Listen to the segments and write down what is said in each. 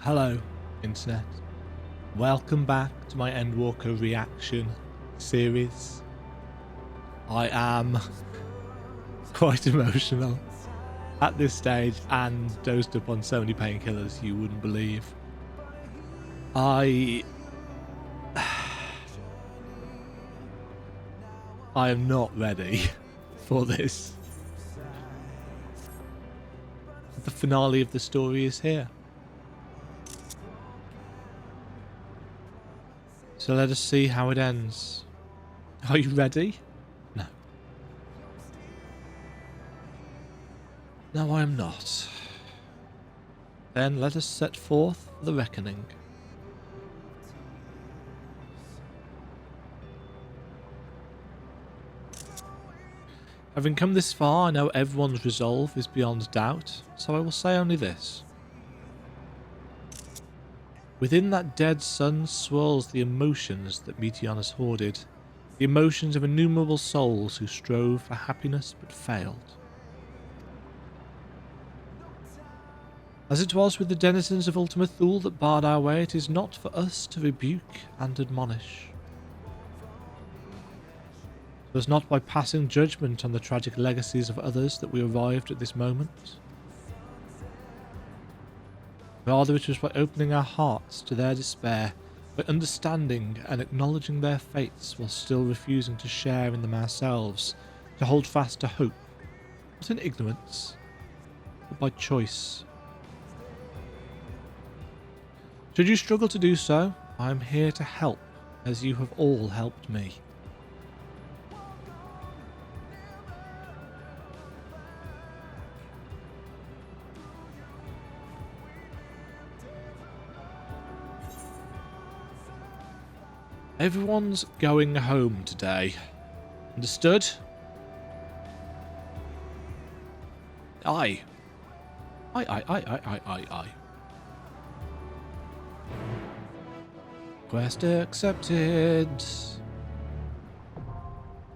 Hello, Internet. Welcome back to my Endwalker reaction series. I am quite emotional at this stage and dosed up on so many painkillers you wouldn't believe. I am not ready for this. The finale of the story is here. So let us see how it ends. Are you ready? No. No, I am not. Then let us set forth for the reckoning. Having come this far, I know everyone's resolve is beyond doubt, so I will say only this. Within that dead sun swirls the emotions that Meteon hoarded, the emotions of innumerable souls who strove for happiness but failed. As it was with the denizens of Ultima Thule that barred our way, it is not for us to rebuke and admonish. It was not by passing judgment on the tragic legacies of others that we arrived at this moment. Rather, it was by opening our hearts to their despair, by understanding and acknowledging their fates while still refusing to share in them ourselves, to hold fast to hope, not in ignorance, but by choice. Should you struggle to do so, I am here to help, as you have all helped me. Everyone's going home today. Understood? Aye. Aye. Quest accepted.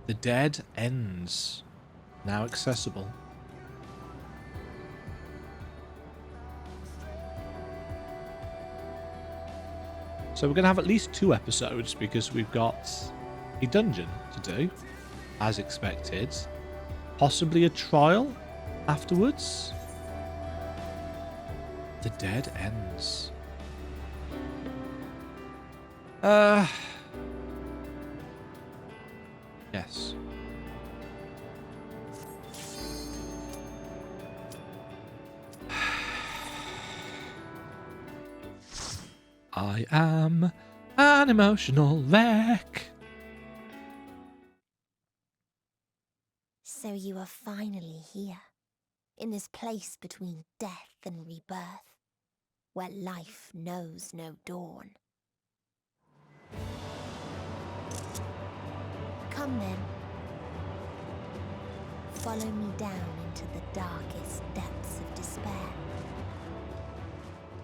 The Dead Ends. Now accessible. So we're going to have at least 2 episodes because we've got a dungeon to do, as expected. Possibly a trial afterwards. The Dead Ends. Yes. I am an emotional wreck. So you are finally here, in this place between death and rebirth, where life knows no dawn. Come then. Follow me down into the darkest depths of despair.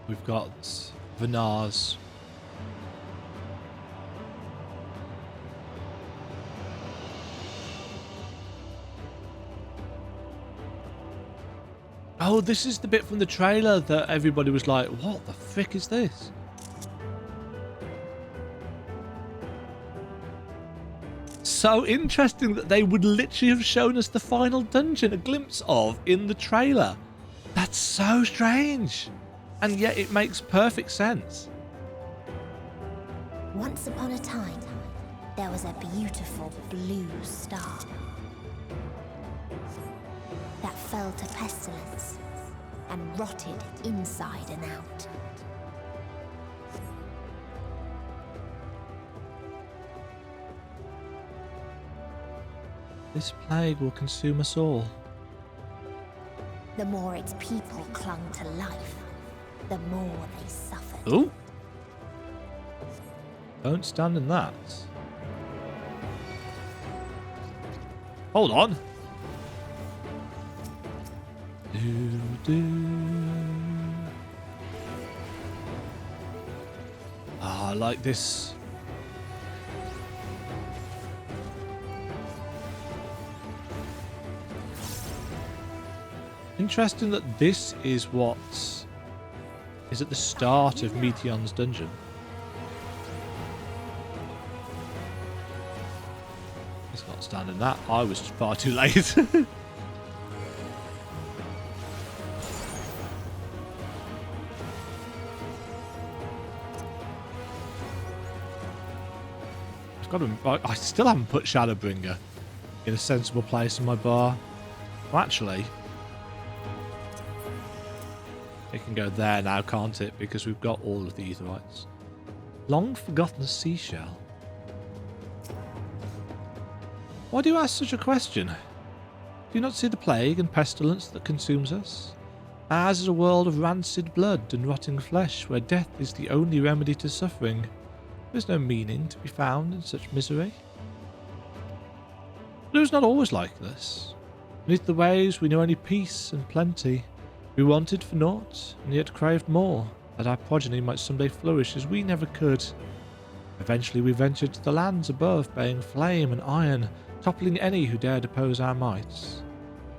We've got Vanars. Oh, this is the bit from the trailer that everybody was like, what the frick is this? So interesting that they would literally have shown us the final dungeon, a glimpse of, in the trailer. That's so strange. And yet it makes perfect sense. Once upon a time, there was a beautiful blue star that fell to pestilence and rotted inside and out. This plague will consume us all. The more its people clung to life, the more they suffered. Ooh. Don't stand in that. Hold on. Ah, I like this. Interesting that this is what is at the start of Meteon's dungeon. It's not standing that. I was far too late. I still haven't put Shadowbringer in a sensible place in my bar. Well, actually, it can go there now, can't it? Because we've got all of the Aetherites. Long forgotten seashell. Why do you ask such a question? Do you not see the plague and pestilence that consumes us? Ours is a world of rancid blood and rotting flesh, where death is the only remedy to suffering. There is no meaning to be found in such misery. But it was not always like this. Beneath the waves we knew only peace and plenty. We wanted for naught, and yet craved more, that our progeny might someday flourish as we never could. Eventually we ventured to the lands above, baying flame and iron, toppling any who dared oppose our might.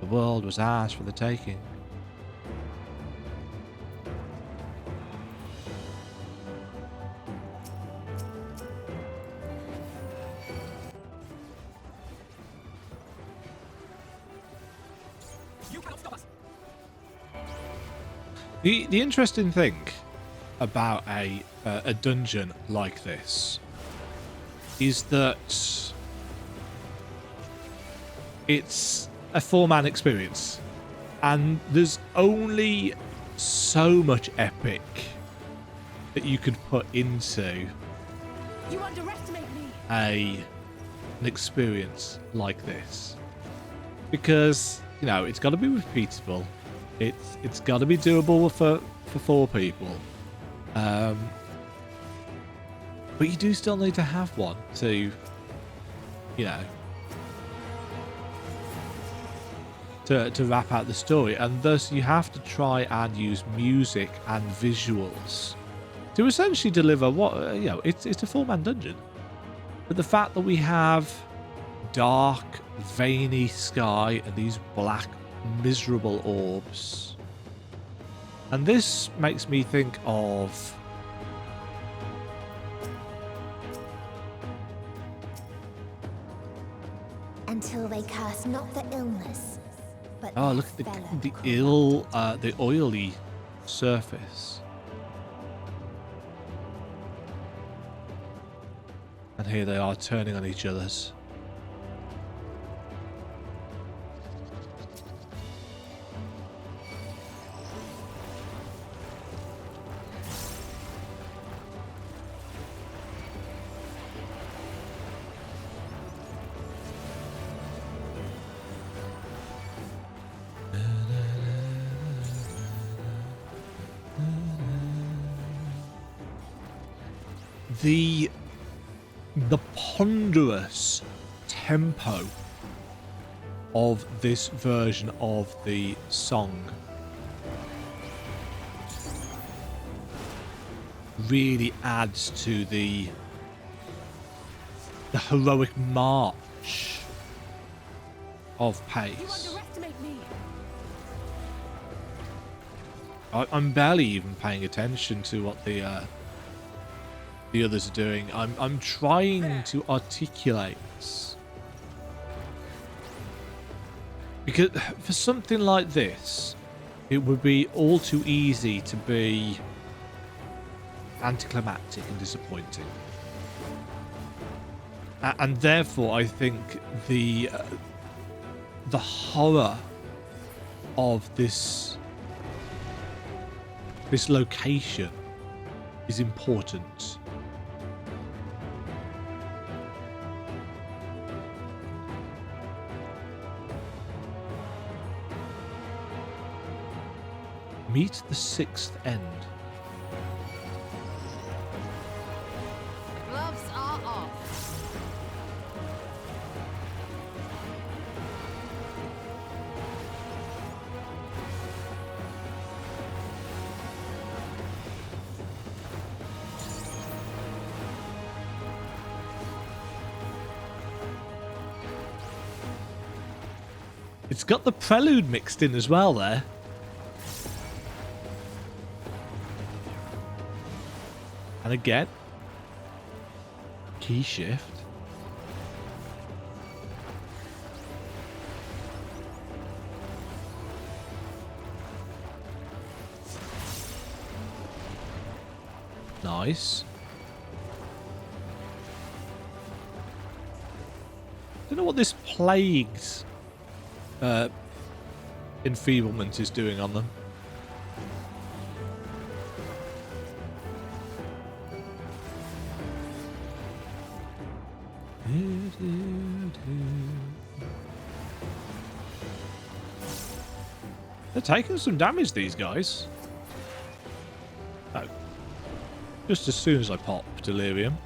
The world was ours for the taking. The interesting thing about a dungeon like this is that it's a 4-man experience, and there's only so much epic that you could put into You underestimate me. an experience like this, because you know it's got to be repeatable. It's got to be doable for 4 people, but you do still need to have one to, you know, to wrap out the story, and thus you have to try and use music and visuals to essentially deliver what, you know, it's a 4-man dungeon, but the fact that we have dark, veiny sky and these black, miserable orbs, and this makes me think of Until they curse not the illness, but oh, look at the oily surface, and here they are turning on each other's. The ponderous tempo of this version of the song really adds to the heroic march of You pace. underestimate me. I'm barely even paying attention to what the others are doing. I'm trying to articulate, because for something like this, it would be all too easy to be anticlimactic and disappointing, and therefore I think the horror of this location is important. Meet the 6th end. Gloves are off. It's got the prelude mixed in as well there. And again. Key shift. Nice. Don't know what this plague's enfeeblement is doing on them. They're taking some damage, these guys. Oh. Just as soon as I pop delirium.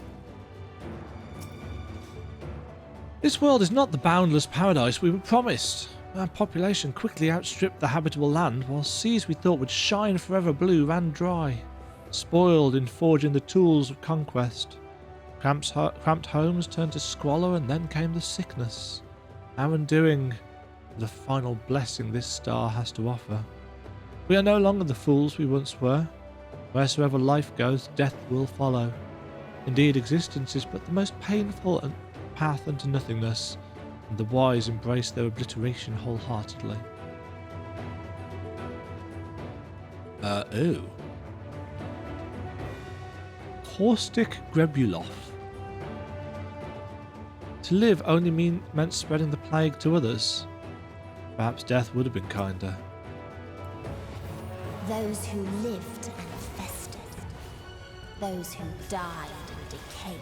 This world is not the boundless paradise we were promised. Our population quickly outstripped the habitable land, while seas we thought would shine forever blue ran dry, spoiled in forging the tools of conquest. Cramped homes turned to squalor, and then came the sickness. Our undoing, the final blessing this star has to offer. We are no longer the fools we once were. Wheresoever life goes, death will follow. Indeed, existence is but the most painful path unto nothingness, and the wise embrace their obliteration wholeheartedly. Ooh. Caustic Grebulov. To live only meant spreading the plague to others. Perhaps death would have been kinder. Those who lived and festered. Those who died and decayed.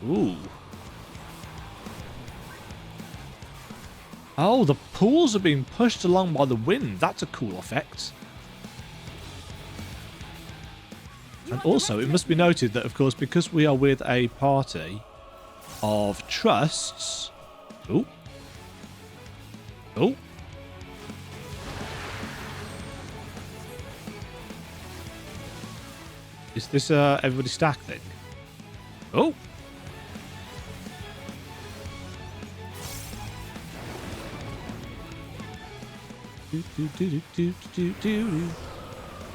Ooh. Oh, the pools are being pushed along by the wind. That's a cool effect. And also, it must be noted that, of course, because we are with a party of trusts... Ooh. Ooh. Is this everybody stack thing? Oh.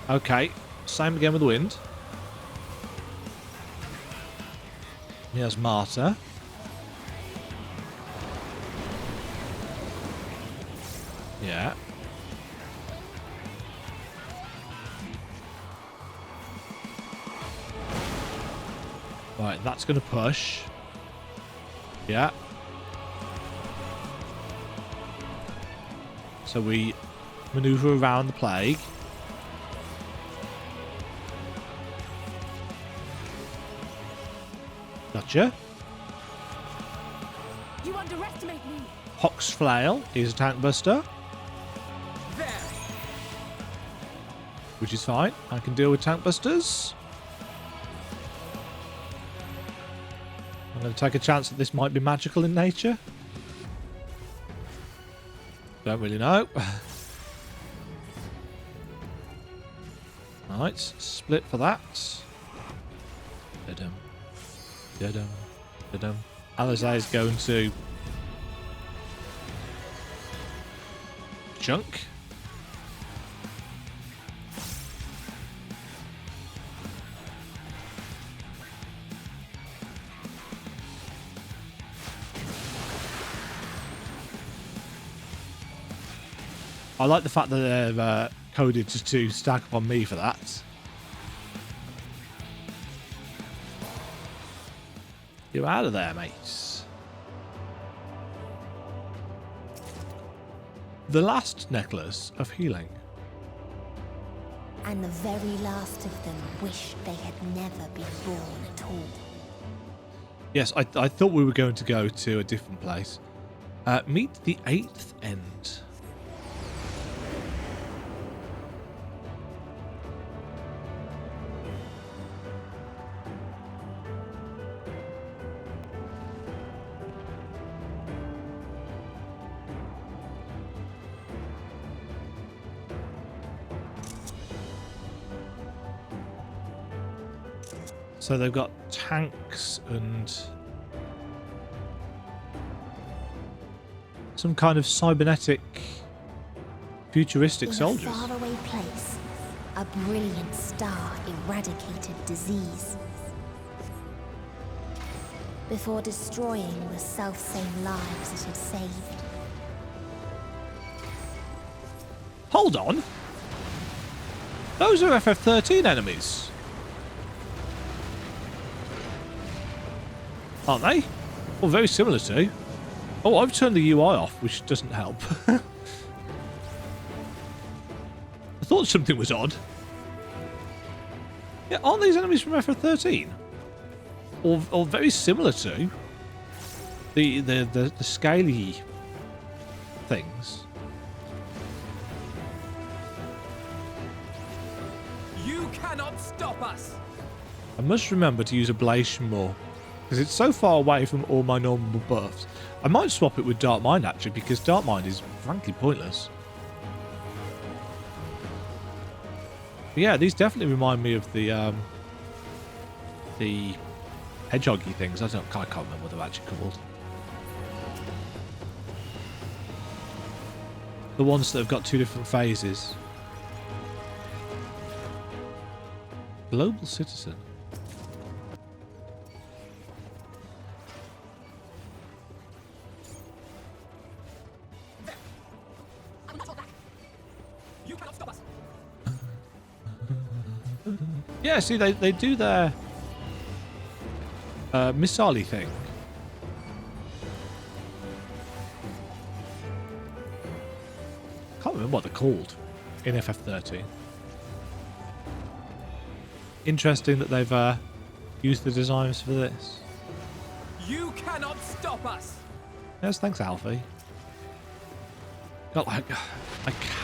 Okay, same again with the wind. Here's Marta. Yeah. Right, that's going to push. Yeah. So we maneuver around the plague. Gotcha. You underestimate me. Hox Flail is a tank buster. There. Which is fine. I can deal with tank busters. I'm going to take a chance that this might be magical in nature. Don't really know. Right, split for that. Da-dum. Da-dum. Da-dum. Alizé is going to chunk. I like the fact that they're coded to stack up on me for that. You're out of there, mates. The last necklace of healing. And the very last of them wished they had never been born at all. Yes, I thought we were going to go to a different place. Meet the 8th end. So they've got tanks and some kind of cybernetic, futuristic In soldiers. a faraway place, a brilliant star eradicated disease before destroying the self-same lives it had saved. Hold on. Those are FF13 enemies. Aren't they? Well, very similar to. Oh, I've turned the UI off, which doesn't help. I thought something was odd. Yeah, aren't these enemies from FF13? Or very similar to the scaly things. You cannot stop us! I must remember to use Ablation more, because it's so far away from all my normal buffs. I might swap it with Dark Mind actually, because Dark Mind is frankly pointless. But yeah, these definitely remind me of the hedgehoggy things. I can't remember what they're actually called. The ones that have got 2 different phases. Global citizen. You cannot stop us! Yeah, see, they do their missile-y thing. Can't remember what they're called in FF13. Interesting that they've used the designs for this. You cannot stop us! Yes, thanks, Alfie. God, I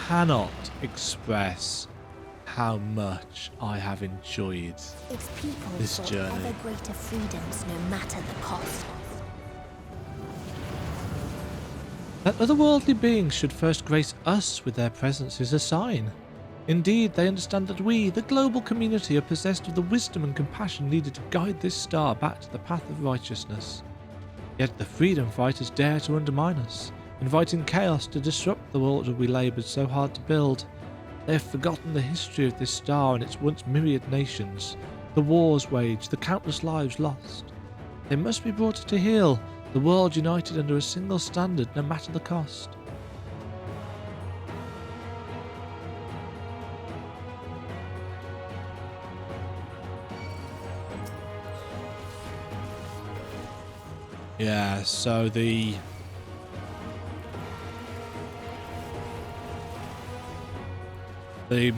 cannot express how much I have enjoyed Its people this sought journey. ever greater freedoms no matter the cost. That otherworldly beings should first grace us with their presence is a sign. Indeed, they understand that we, the global community, are possessed of the wisdom and compassion needed to guide this star back to the path of righteousness. Yet the freedom fighters dare to undermine us, inviting chaos to disrupt the world we laboured so hard to build. They have forgotten the history of this star and its once myriad nations, the wars waged, the countless lives lost. They must be brought to heel, the world united under a single standard, no matter the cost. Yeah, so the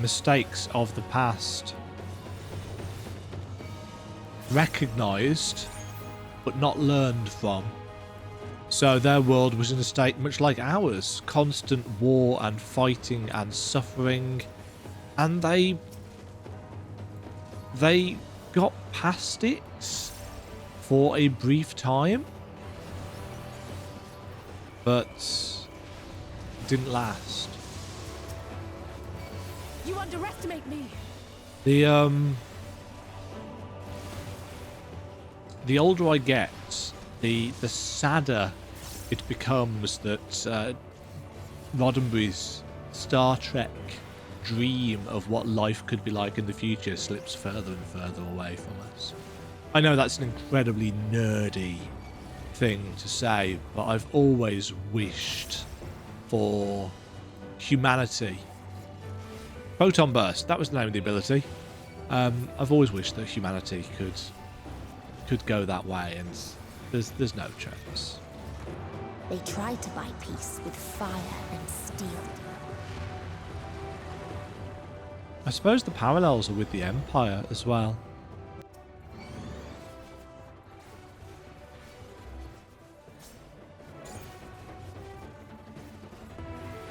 mistakes of the past, recognized but not learned from. So their world was in a state much like ours, constant war and fighting and suffering, and they got past it for a brief time, but didn't last. You underestimate me! The older I get, the sadder it becomes that Roddenberry's Star Trek dream of what life could be like in the future slips further and further away from us. I know that's an incredibly nerdy thing to say, but I've always wished for humanity. Photon burst, that was the name of the ability. I've always wished that humanity could go that way, and there's no chance. They tried to buy peace with fire and steel. I suppose the parallels are with the Empire as well.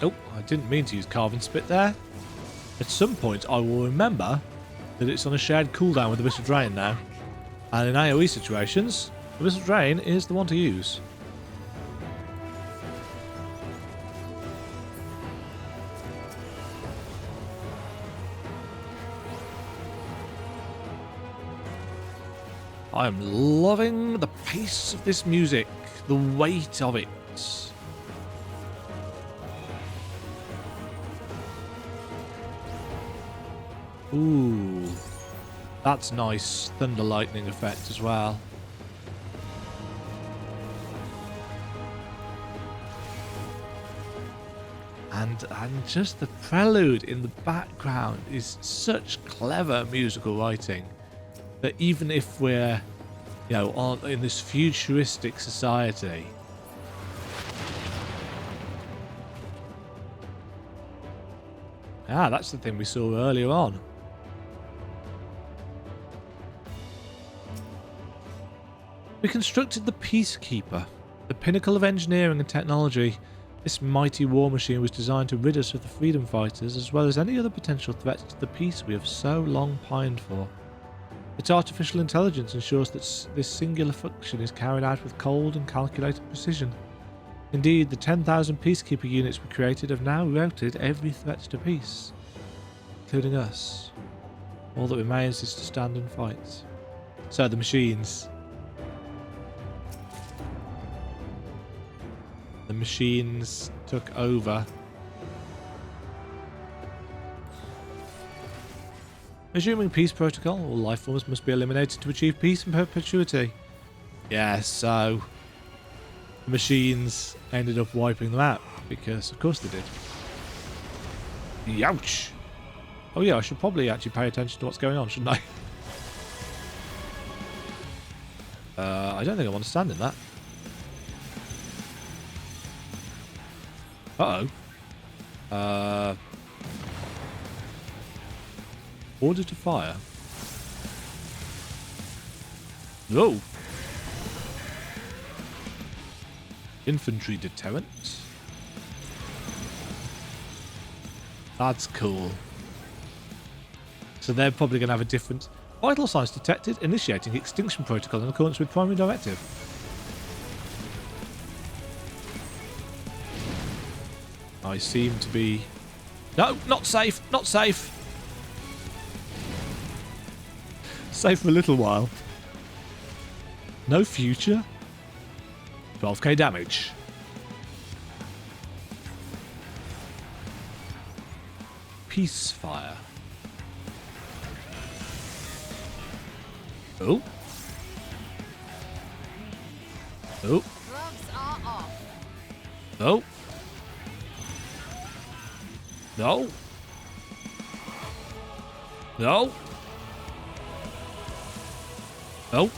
Oh, I didn't mean to use Carve and Spit there. At some point I will remember that it's on a shared cooldown with the Abyssal Drain now. And in AoE situations, the Abyssal Drain is the one to use. I'm loving the pace of this music, the weight of it. Ooh, that's nice thunder lightning effect as well. And just the prelude in the background is such clever musical writing that even if we're, you know, in this futuristic society, that's the thing we saw earlier on. We constructed the Peacekeeper, the pinnacle of engineering and technology. This mighty war machine was designed to rid us of the freedom fighters as well as any other potential threats to the peace we have so long pined for. Its artificial intelligence ensures that this singular function is carried out with cold and calculated precision. Indeed, the 10,000 Peacekeeper units we created have now routed every threat to peace, including us. All that remains is to stand and fight. So the machines. The machines took over. Assuming peace protocol, all life forms must be eliminated to achieve peace and perpetuity. Yeah, so the machines ended up wiping them out because, of course, they did. Youch! Oh yeah, I should probably actually pay attention to what's going on, shouldn't I? I don't think I want to stand in that. Uh-oh. Order to fire. No. Infantry deterrent. That's cool. So they're probably going to have a different... Vital signs detected. Initiating extinction protocol in accordance with primary directive. I seem to be... No, not safe. Not safe. Safe for a little while. No future. 12k damage. Peace fire. Oh. Oh. Oh. No. No. No.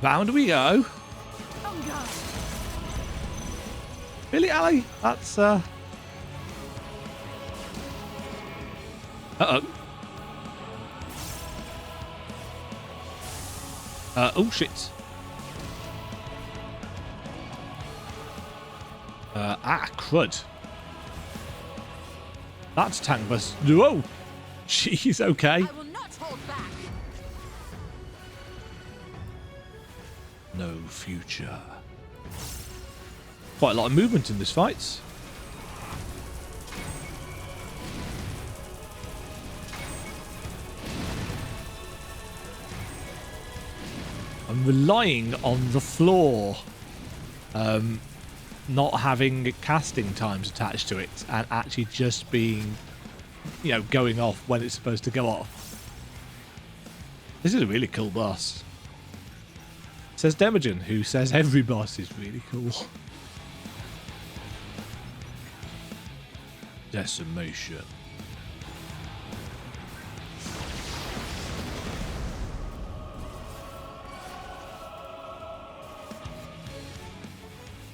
Round we go. Really, Ali? That's, Uh-oh. Oh, shit. Crud. That's tank bus. Whoa! Jeez, okay. I will not hold back. No future. Quite a lot of movement in this fight. I'm relying on the floor not having casting times attached to it and actually just being, you know, going off when it's supposed to go off. This is a really cool boss. Says Demagen, who says every boss is really cool. Decimation.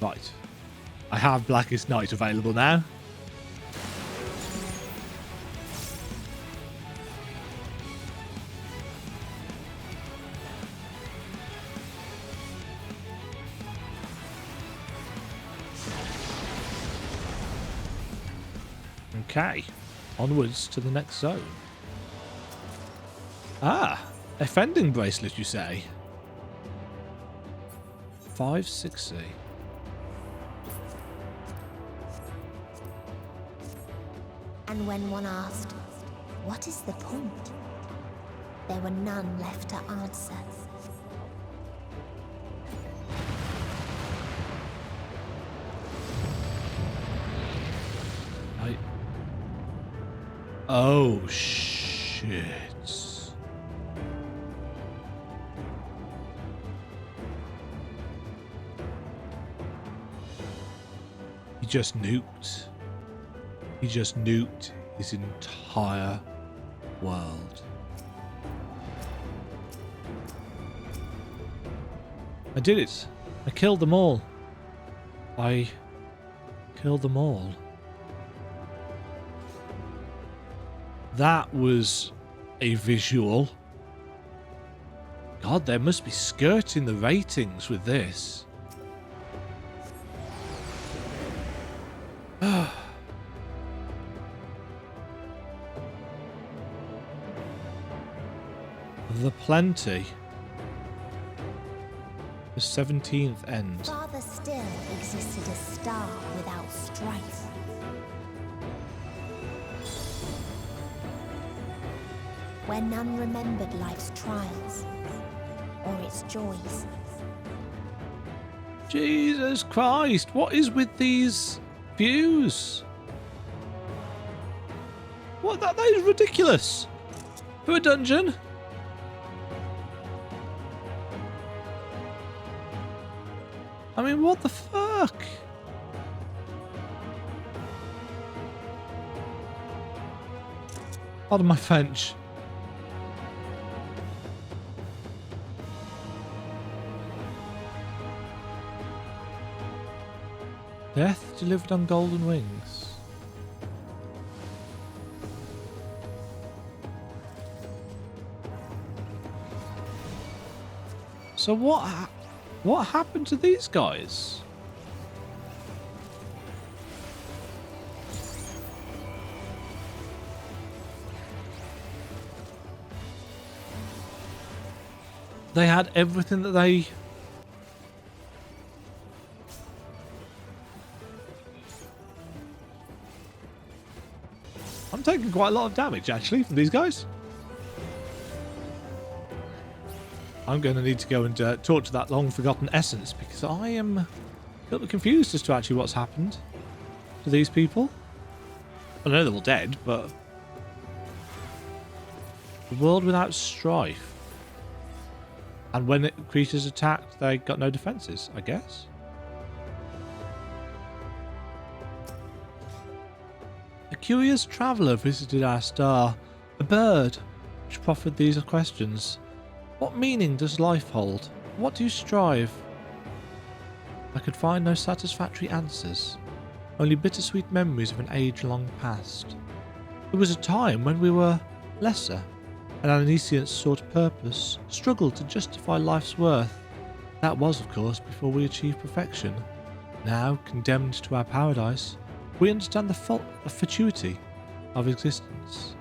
Right. I have Blackest Night available now. Okay. Onwards to the next zone. Ah, offending bracelet, you say? 560. And when one asked, what is the point? There were none left to answer. Oh, shit. He just nuked. He just nuked his entire world. I did it. I killed them all. I killed them all. That was a visual. God, they must be skirting the ratings with this. The plenty. The 17th end. Farther still existed a star without strife. Where none remembered life's trials or its joys. Jesus Christ, what is with these views? What? That is ridiculous. For a dungeon? I mean, what the fuck? Pardon my French. Death delivered on golden wings. So what happened to these guys? They had everything that they... I'm taking quite a lot of damage, actually, from these guys. I'm going to need to go and talk to that long-forgotten essence, because I am a little bit confused as to actually what's happened to these people. I know they're all dead, but... The world without strife. And when creatures attacked, they got no defences, I guess. A curious traveller visited our star, a bird, which proffered these questions. What meaning does life hold? What do you strive? I could find no satisfactory answers, only bittersweet memories of an age long past. It was a time when we were lesser, and our nescience sought purpose, struggled to justify life's worth. That was, of course, before we achieved perfection. Now, condemned to our paradise, we understand the fatuity of existence.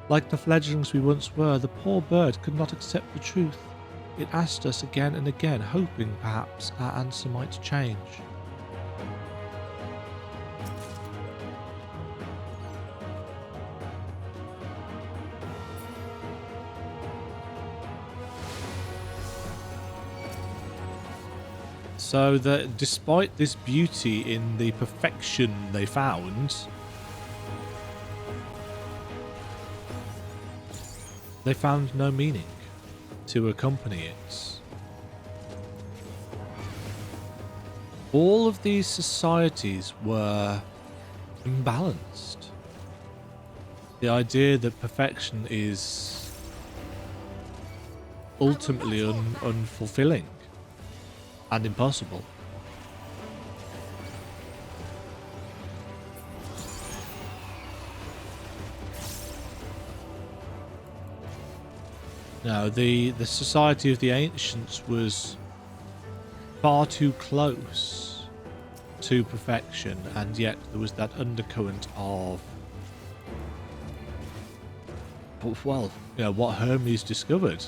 Like the fledglings we once were, the poor bird could not accept the truth. It asked us again and again, hoping perhaps our answer might change. So that despite this beauty in the perfection they found, they found no meaning to accompany it. All of these societies were imbalanced. The idea that perfection is ultimately unfulfilling and impossible. No, the society of the ancients was far too close to perfection, and yet there was that undercurrent of, well, you know, what Hermes discovered.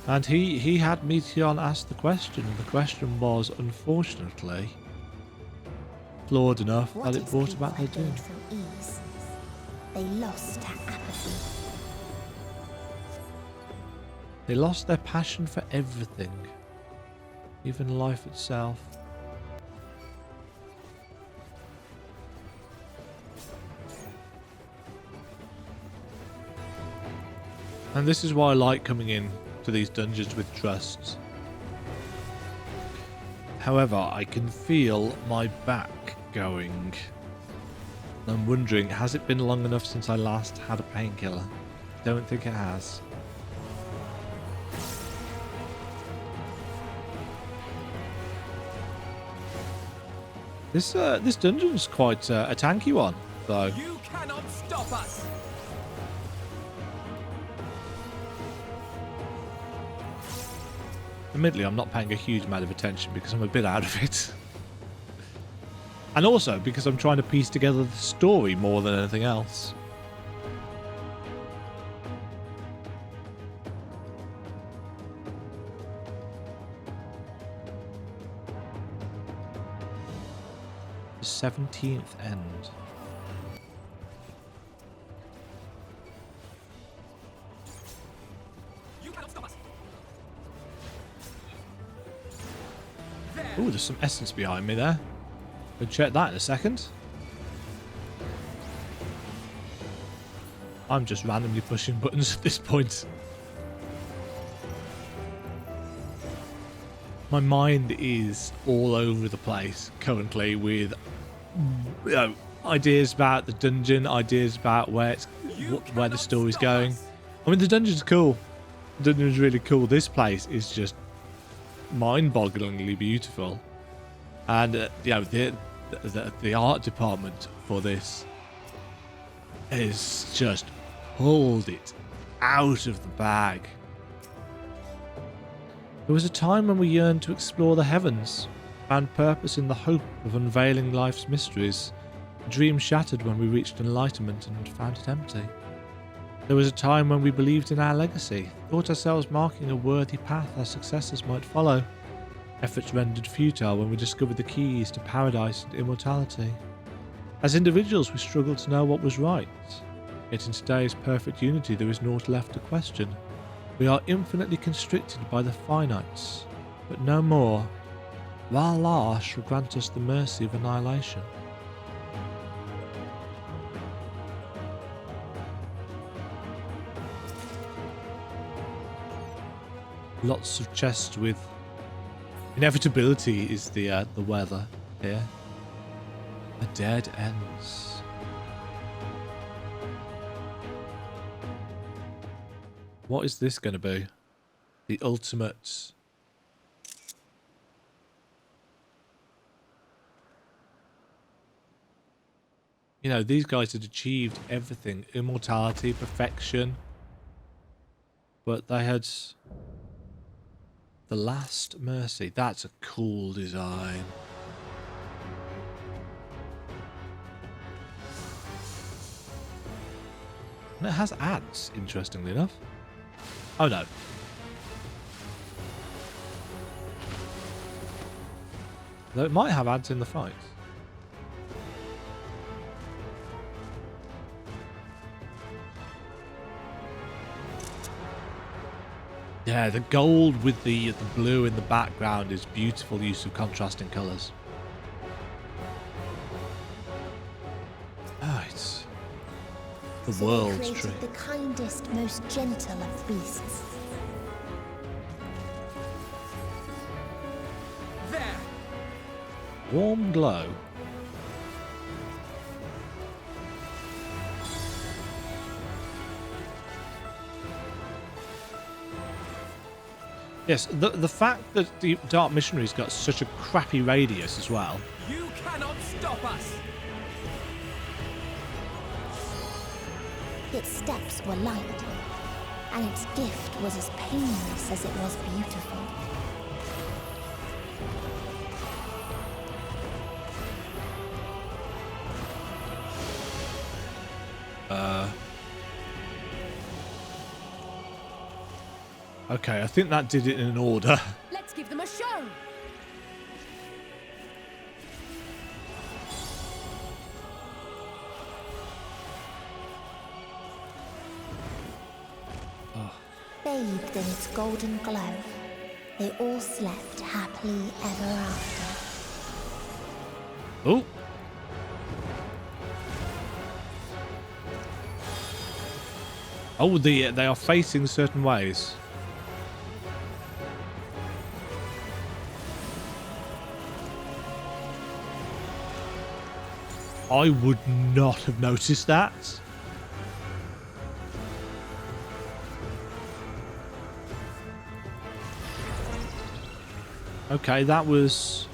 And he had Meteon ask the question, and the question was, unfortunately, flawed enough What that it its brought people about their had doom. gained from ease, they lost to apathy. They lost their passion for everything, even life itself. And this is why I like coming in to these dungeons with trust. However, I can feel my back going. I'm wondering, has it been long enough since I last had a painkiller? Don't think it has. This dungeon's quite a tanky one, though. You cannot stop us. Admittedly, I'm not paying a huge amount of attention because I'm a bit out of it. And also because I'm trying to piece together the story more than anything else. The 17th end. You cannot stop us. Ooh, there's some essence behind me there. We'll check that in a second. I'm just randomly pushing buttons at this point. My mind is all over the place currently with ideas about the dungeon, ideas about where the story's going. I mean, the dungeon's cool. The dungeon's really cool. This place is just mind-bogglingly beautiful, and the art department for this is just pulled it out of the bag. There was a time when we yearned to explore the heavens, found purpose in the hope of unveiling life's mysteries. A dream shattered when we reached enlightenment and found it empty. There was a time when we believed in our legacy, thought ourselves marking a worthy path our successors might follow. Efforts rendered futile when we discovered the keys to paradise and immortality. As individuals, we struggled to know what was right. Yet in today's perfect unity, there is naught left to question. We are infinitely constricted by the finites, but no more. Allah shall grant us the mercy of annihilation. Lots of chests with inevitability is the weather here. A dead ends. What is this going to be? The ultimate. You know, these guys had achieved everything. Immortality, perfection. But they had the last mercy. That's a cool design. And it has ads, interestingly enough. Oh no. Though it might have ads in the fight. Yeah, the gold with the blue in the background is beautiful use of contrasting colours. Right. The So world's they tree. created the kindest, most gentle of beasts. There. Warm glow. Yes, the fact that the Dark Missionary's got such a crappy radius as well. You cannot stop us. Its steps were light, and its gift was as painless as it was beautiful. Okay, I think that did it in an order. Let's give them a show. bathed in its golden glow, they all slept happily ever after. Oh. Oh, they are facing certain ways. I would not have noticed that. Okay, that was...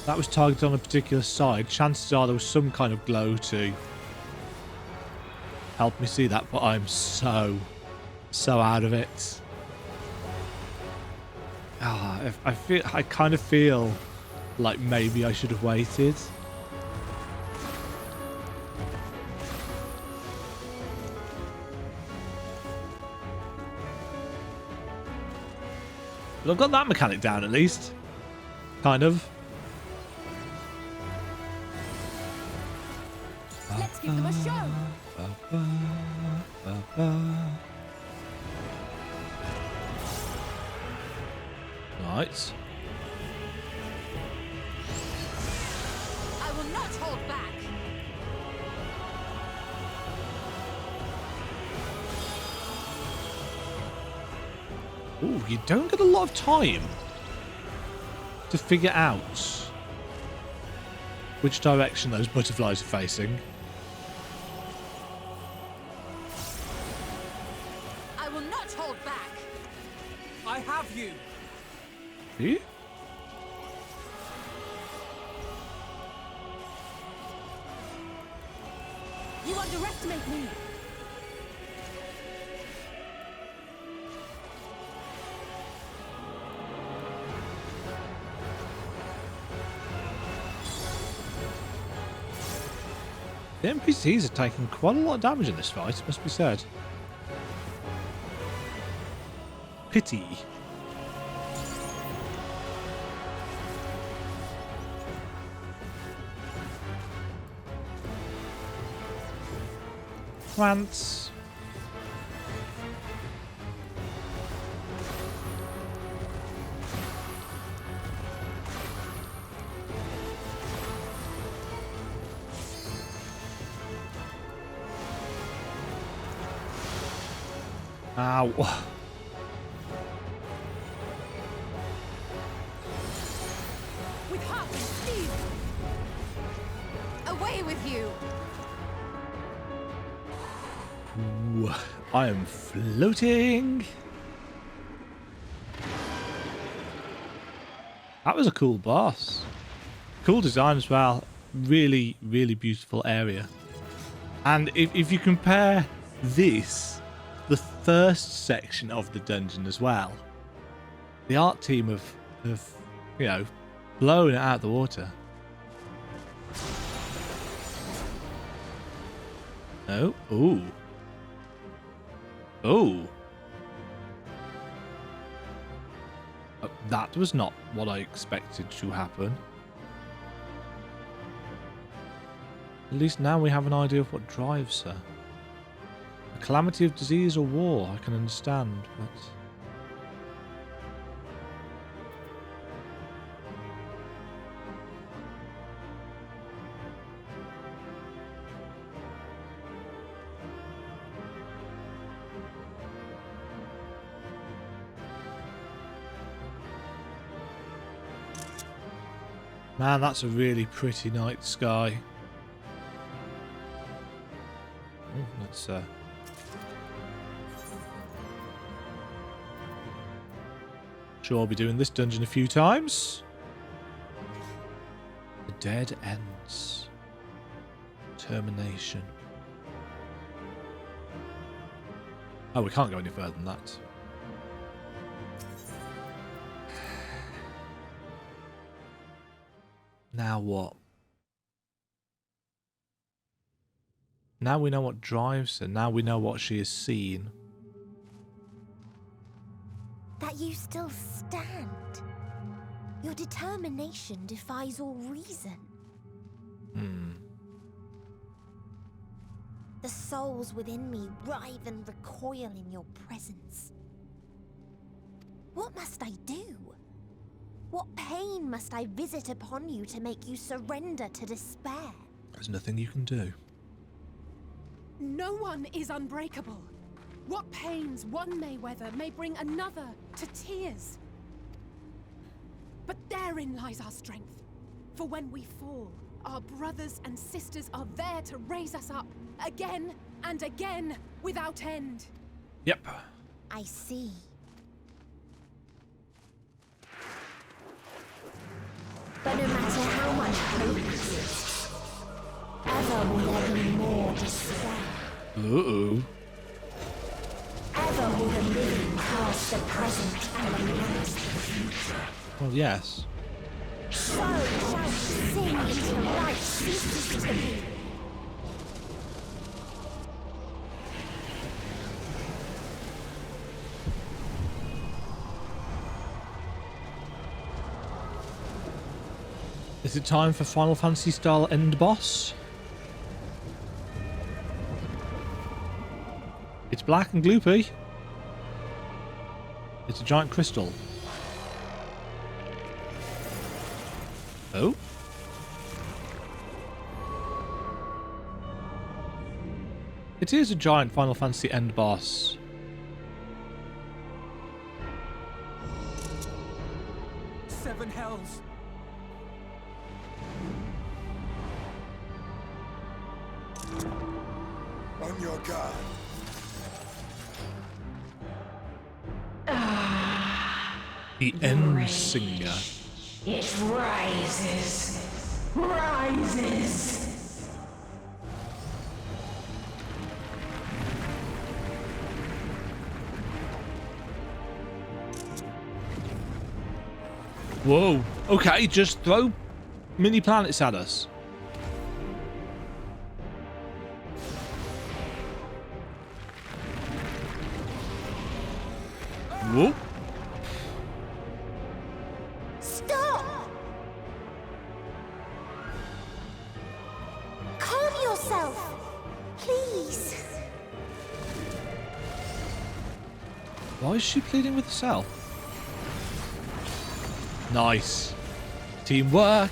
that was targeted on a particular side. Chances are there was some kind of glow to help me see that, but I'm so out of it. Ah, I kind of feel like maybe I should have waited. But I've got that mechanic down at least. Kind of. Let's give them a show. Right. I will not hold back. Ooh, you don't get a lot of time to figure out which direction those butterflies are facing. I will not hold back. I have you. Do you? You underestimate me. The NPCs are taking quite a lot of damage in this fight, must be said. Pity. Plants. Ow. With heart and speed. Away with you. Ooh, I am floating. That was a cool boss. Cool design as well. Really, really beautiful area. And if you compare this, the first section of the dungeon as well, the art team have you know, blown it out of the water. Oh, ooh. Oh. That was not what I expected to happen. At least now we have an idea of what drives her. A calamity of disease or war, I can understand, but... Man, that's a really pretty night sky. Oh, let's sure I'll be doing this dungeon a few times. The dead ends. Termination. Oh, we can't go any further than that. Now what? Now we know what drives her. Now we know what she has seen. That you still stand. Your determination defies all reason. souls within me writhe and recoil in your presence. What must I do? What pain must I visit upon you to make you surrender to despair? There's nothing you can do. No one is unbreakable. What pains one may weather may bring another to tears. But therein lies our strength. For when we fall, our brothers and sisters are there to raise us up again and again without end. Yep. I see. But no matter how much hope exists, ever will there be more despair. Uh-oh. Ever will the living cast the present and lament the future. Well, yes. So shall sin until life ceases to be. Is it time for Final Fantasy style end boss? It's black and gloopy. It's a giant crystal. Oh? It is a giant Final Fantasy end boss. Seven hells. On your guard. The End Singer. It rises. Rises. Whoa. Okay, just throw mini planets at us. Whoa. Stop! Calm yourself, please. Why is she pleading with herself? Nice. Teamwork.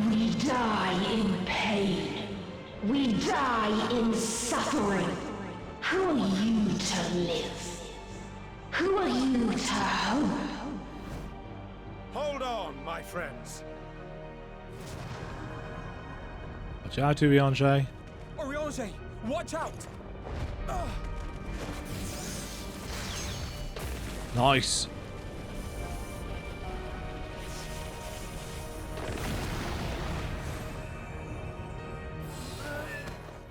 We die in pain. We die in suffering. Who are you to live? Who are you to hope? Hold on, my friends. Watch out, Urianger. Oriange, watch out! Nice.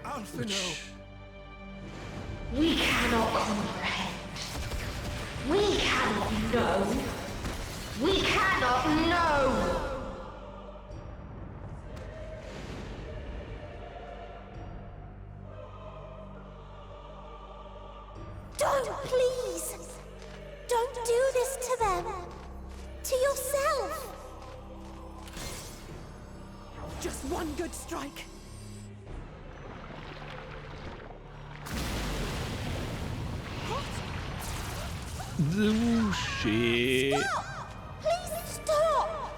Alphino. We cannot comprehend. We cannot know. We cannot know. Don't, please. Don't do this to them. To yourself. Just one good strike. Oh, shit. Stop! Please stop!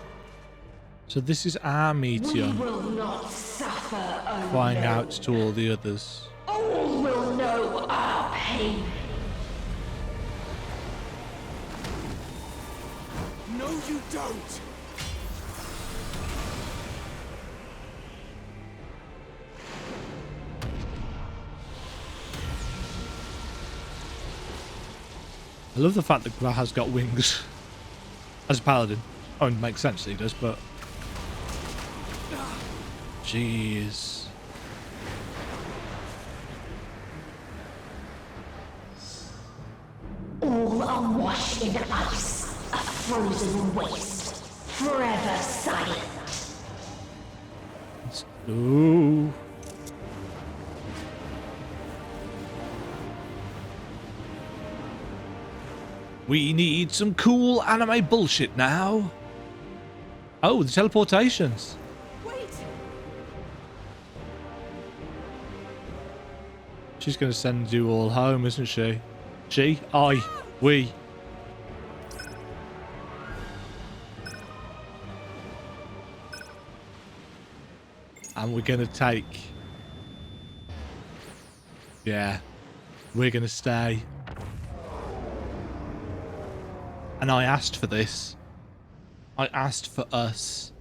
So this is our We meteor will not suffer alone. flying out to all the others. All will know our pain. No, you don't! I love the fact that Gra has got wings as a paladin. Oh, it makes sense that he does, but jeez. All are washed in ice, a frozen waste, forever silent. Ooh. We need some cool anime bullshit now. Oh, the teleportations. Wait! She's going to send you all home, isn't she? She? I. We. And we're going to take... Yeah. We're going to stay. And I asked for this. I asked for us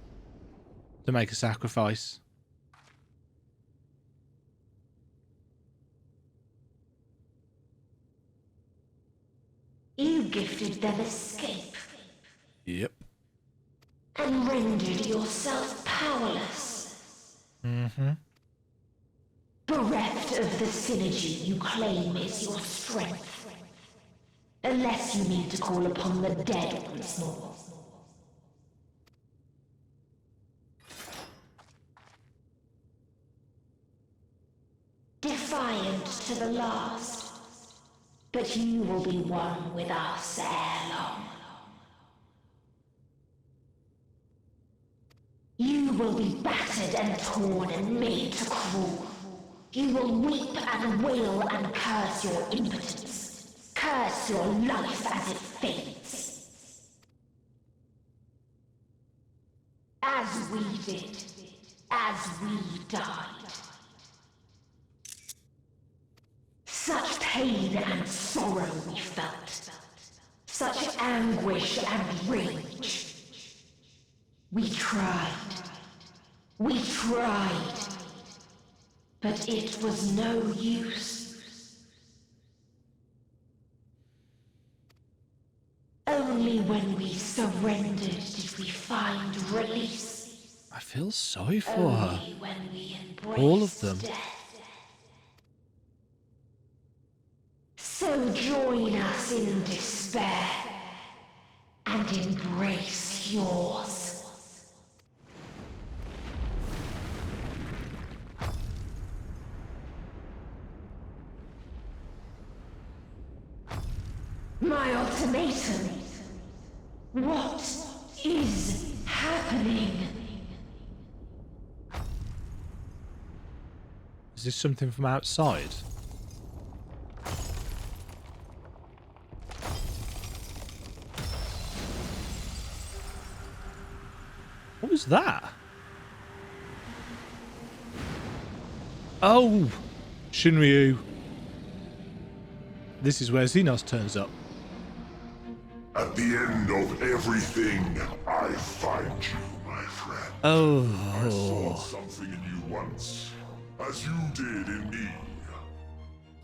to make a sacrifice. You gifted them escape Yep. and rendered yourself powerless. Mm-hmm. Bereft of the synergy you claim is your strength. Unless you need to call upon the dead once more. Defiant to the last, but you will be one with us ere long. You will be battered and torn and made to crawl. You will weep and wail and curse your impotence. Curse your life as it fades. As we did. As we died. Such pain and sorrow we felt. Such anguish and rage. We tried. We tried. But it was no use. Only when we surrendered did we find release. I feel sorry for her. Only when we embraced All of them. death. So join us in despair and embrace yours. My ultimatum. What is happening? Is this something from outside? What was that? Oh! Shinryu. This is where Xenos turns up. At the end of everything, I find you, my friend. Oh. I saw something in you once, as you did in me.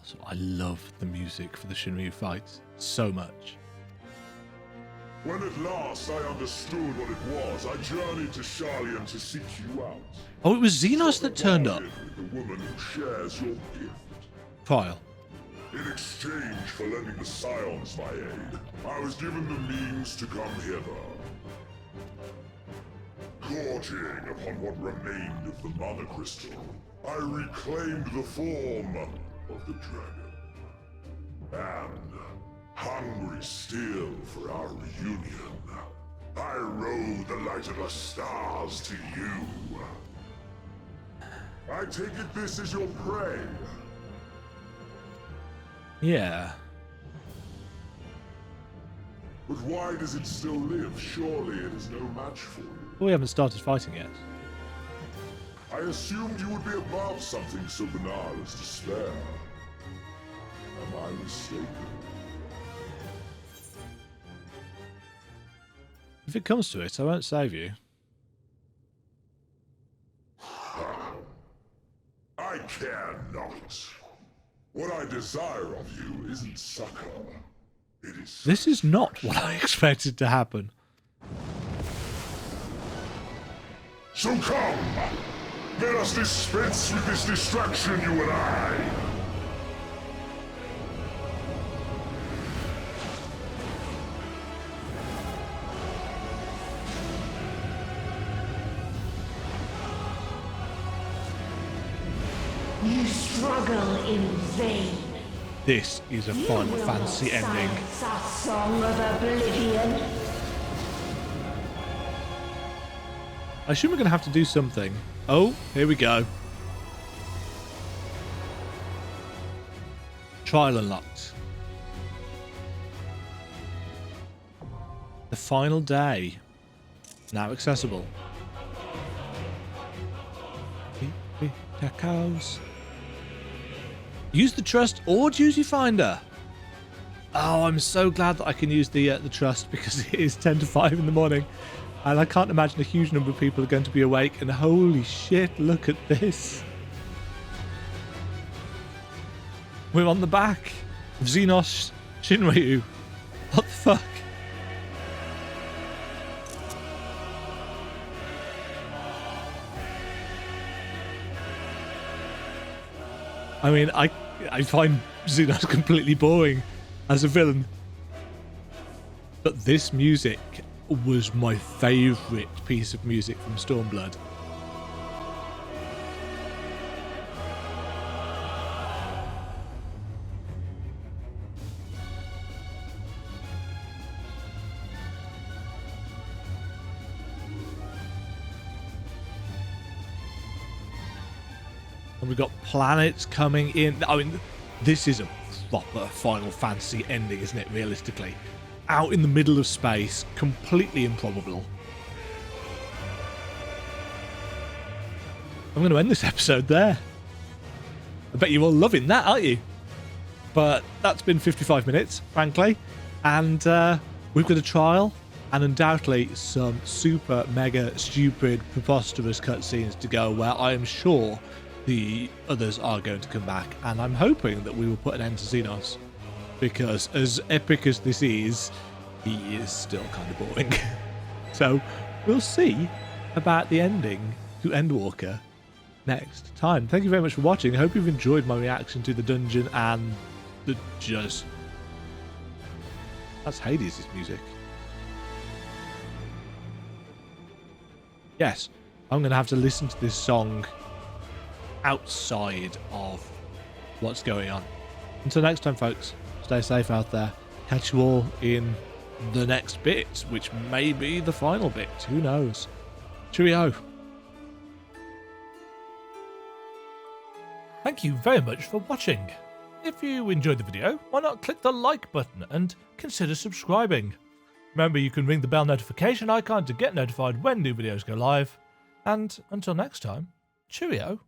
So I love the music for the Shinryu fights so much. When at last I understood what it was, I journeyed to Sharlayan to seek you out. Oh, it was Xenos that turned up. With the woman who shares your gift. Trial. In exchange for lending the Scions my aid, I was given the means to come hither. Gorging upon what remained of the Mother Crystal, I reclaimed the form of the dragon. And, hungry still for our reunion, I rode the light of the stars to you. I take it this is your prey. Yeah. But why does it still live? Surely it is no match for you. Well, we haven't started fighting yet. I assumed you would be above something so banal as despair. Am I mistaken? If it comes to it, I won't save you. I care not. What I desire of you isn't succor. It is... This is not what I expected to happen. So come! Let us dispense with this distraction, you and I! You struggle in vain. This is a Final Fantasy ending. Silence our song of oblivion. I assume we're going to have to do something. Oh, here we go. Trial unlocked. The final day. Now accessible. Cows. Use the trust or duty finder. Oh, I'm so glad that I can use the trust because it is 10 to 5 in the morning. And I can't imagine a huge number of people are going to be awake. And holy shit, look at this. We're on the back of Xenos Shinryu. What the fuck? I mean, I find Xenos completely boring as a villain. But this music was my favourite piece of music from Stormblood. And we've got planets coming in. I mean, this is a proper Final Fantasy ending, isn't it, realistically? Out in the middle of space, completely improbable. I'm going to end this episode there. I bet you're all loving that, aren't you? But that's been 55 minutes, frankly. And we've got a trial and undoubtedly some super, mega, stupid, preposterous cutscenes to go where I am sure the others are going to come back, and I'm hoping that we will put an end to Xenos, because as epic as this is, he is still kind of boring. So we'll see about the ending to Endwalker next time. Thank you very much for watching. I hope you've enjoyed my reaction to the dungeon and the just... That's Hades' music. Yes, I'm going to have to listen to this song outside of what's going on. Until next time, folks, stay safe out there. Catch you all in the next bit, which may be the final bit. Who knows? Cheerio. Thank you very much for watching. If you enjoyed the video, why not click the like button and consider subscribing. Remember, you can ring the bell notification icon to get notified when new videos go live. And until next time, cheerio.